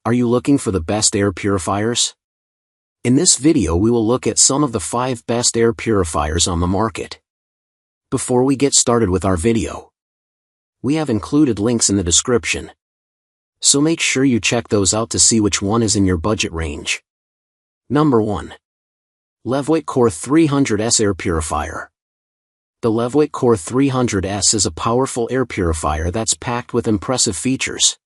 Are you looking for the best air purifiers? In this video we will look at some of the 5 best air purifiers on the market. Before we get started with our video, we have included links in the description, so make sure you check those out to see which one is in your budget range. Number 1. Levoit Core 300S Air Purifier. The Levoit Core 300S is a powerful air purifier that's packed with impressive features.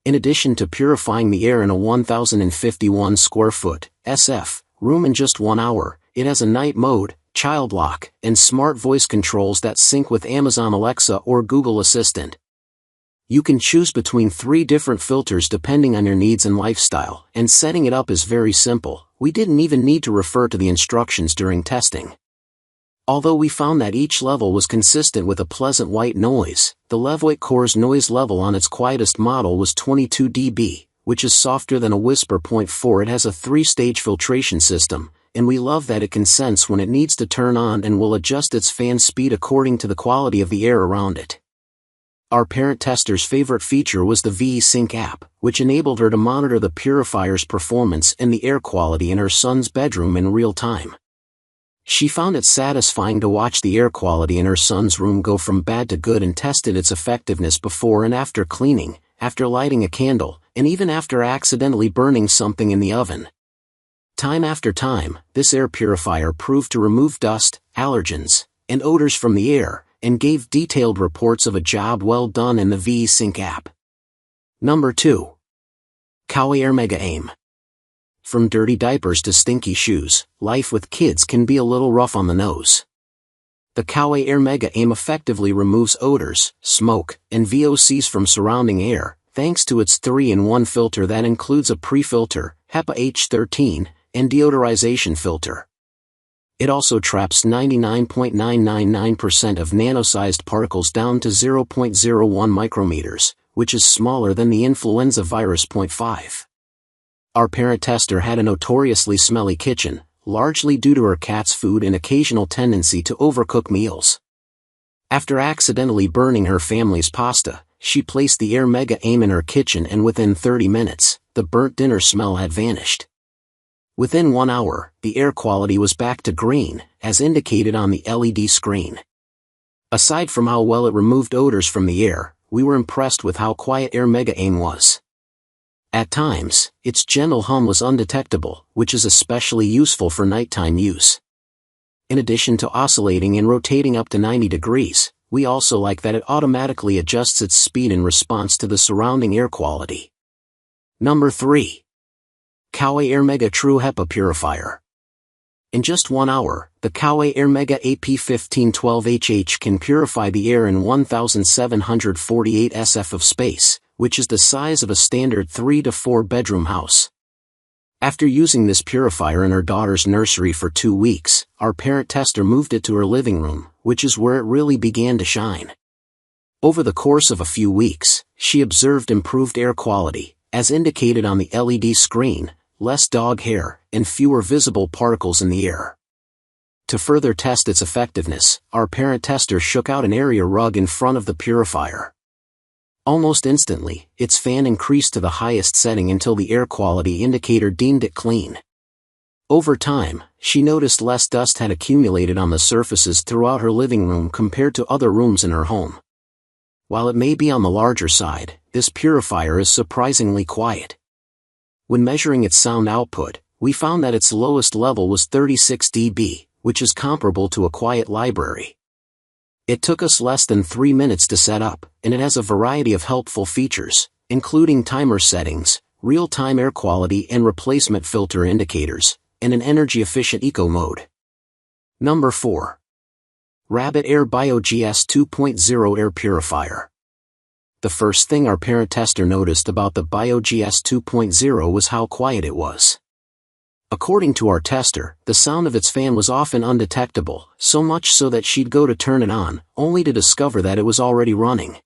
In addition to purifying the air in a 1051 square foot SF room in just 1 hour, it has a night mode, child lock, and smart voice controls that sync with Amazon Alexa or Google Assistant. You can choose between 3 different filters depending on your needs and lifestyle, and setting it up is very simple. We didn't even need to refer to the instructions during testing. Although we found that each level was consistent with a pleasant white noise, the Levoit Core's noise level on its quietest model was 22 dB, which is softer than a whisper. 4 It has a 3-stage filtration system, and we love that it can sense when it needs to turn on and will adjust its fan speed according to the quality of the air around it. Our parent tester's favorite feature was the VE Sync app, which enabled her to monitor the purifier's performance and the air quality in her son's bedroom in real time. She found it satisfying to watch the air quality in her son's room go from bad to good and tested its effectiveness before and after cleaning, after lighting a candle, and even after accidentally burning something in the oven. Time after time, this air purifier proved to remove dust, allergens, and odors from the air, and gave detailed reports of a job well done in the VE Sync app. Number 2. Coway Airmega Aim. From dirty diapers to stinky shoes, life with kids can be a little rough on the nose. The Coway Airmega Aim effectively removes odors, smoke, and VOCs from surrounding air, thanks to its 3-in-1 filter that includes a pre-filter, HEPA H13, and deodorization filter. It also traps 99.999% of nano-sized particles down to 0.01 micrometers, which is smaller than the influenza virus. 5. Our parent tester had a notoriously smelly kitchen, largely due to her cat's food and occasional tendency to overcook meals. After accidentally burning her family's pasta, she placed the Airmega Aim in her kitchen and within 30 minutes, the burnt dinner smell had vanished. Within 1 hour, the air quality was back to green, as indicated on the LED screen. Aside from how well it removed odors from the air, we were impressed with how quiet Airmega Aim was. At times, its gentle hum was undetectable, which is especially useful for nighttime use. In addition to oscillating and rotating up to 90 degrees, we also like that it automatically adjusts its speed in response to the surrounding air quality. Number 3. Coway Airmega True HEPA Purifier. In just 1 hour, the Coway Airmega AP1512HH can purify the air in 1748 SF of space, which is the size of a standard 3 to 4 bedroom house. After using this purifier in her daughter's nursery for 2 weeks, our parent tester moved it to her living room, which is where it really began to shine. Over the course of a few weeks, she observed improved air quality, as indicated on the LED screen, less dog hair, and fewer visible particles in the air. To further test its effectiveness, our parent tester shook out an area rug in front of the purifier. Almost instantly, its fan increased to the highest setting until the air quality indicator deemed it clean. Over time, she noticed less dust had accumulated on the surfaces throughout her living room compared to other rooms in her home. While it may be on the larger side, this purifier is surprisingly quiet. When measuring its sound output, we found that its lowest level was 36 dB, which is comparable to a quiet library. It took us less than 3 minutes to set up, and it has a variety of helpful features, including timer settings, real-time air quality and replacement filter indicators, and an energy-efficient eco mode. Number 4. Rabbit Air BioGS 2.0 Air Purifier. The first thing our parent tester noticed about the BioGS 2.0 was how quiet it was. According to our tester, the sound of its fan was often undetectable, so much so that she'd go to turn it on, only to discover that it was already running.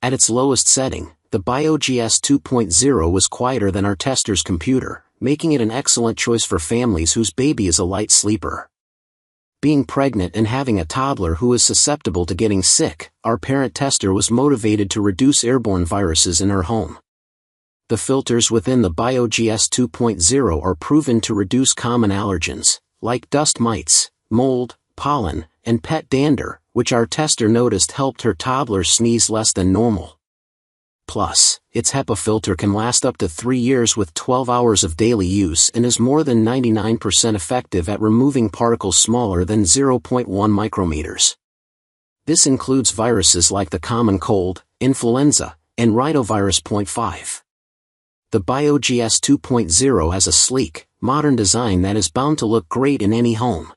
At its lowest setting, the BioGS 2.0 was quieter than our tester's computer, making it an excellent choice for families whose baby is a light sleeper. Being pregnant and having a toddler who is susceptible to getting sick, our parent tester was motivated to reduce airborne viruses in her home. The filters within the BioGS 2.0 are proven to reduce common allergens, like dust mites, mold, pollen, and pet dander, which our tester noticed helped her toddler sneeze less than normal. Plus, its HEPA filter can last up to 3 years with 12 hours of daily use and is more than 99% effective at removing particles smaller than 0.1 micrometers. This includes viruses like the common cold, influenza, and rhinovirus 0.5. The BioGS 2.0 has a sleek, modern design that is bound to look great in any home.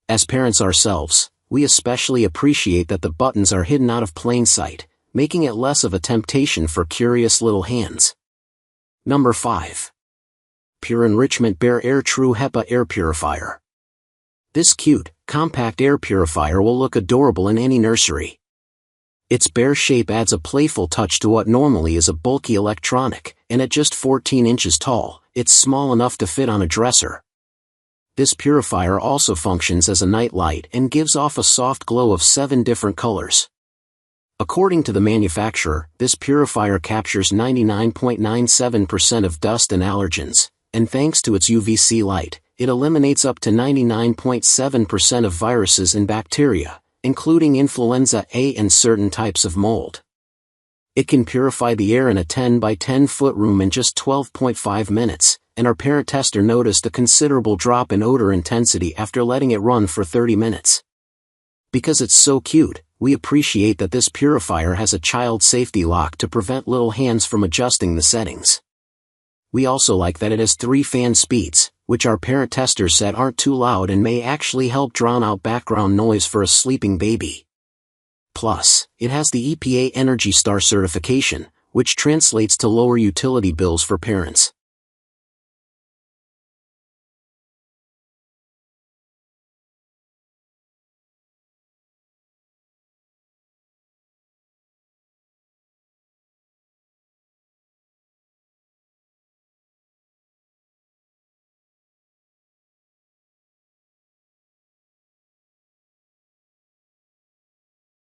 As parents ourselves, we especially appreciate that the buttons are hidden out of plain sight, making it less of a temptation for curious little hands. Number 5. Pure Enrichment Bare Air True HEPA Air Purifier. This cute, compact air purifier will look adorable in any nursery. Its bare shape adds a playful touch to what normally is a bulky electronic, and at just 14 inches tall, it's small enough to fit on a dresser. This purifier also functions as a night light and gives off a soft glow of 7 different colors. According to the manufacturer, this purifier captures 99.97% of dust and allergens, and thanks to its UVC light, it eliminates up to 99.7% of viruses and bacteria, including influenza A and certain types of mold. It can purify the air in a 10 by 10 foot room in just 12.5 minutes, and our parent tester noticed a considerable drop in odor intensity after letting it run for 30 minutes. Because it's so cute, we appreciate that this purifier has a child safety lock to prevent little hands from adjusting the settings. We also like that it has 3 fan speeds, which our parent tester said aren't too loud and may actually help drown out background noise for a sleeping baby. Plus, it has the EPA Energy Star certification, which translates to lower utility bills for parents.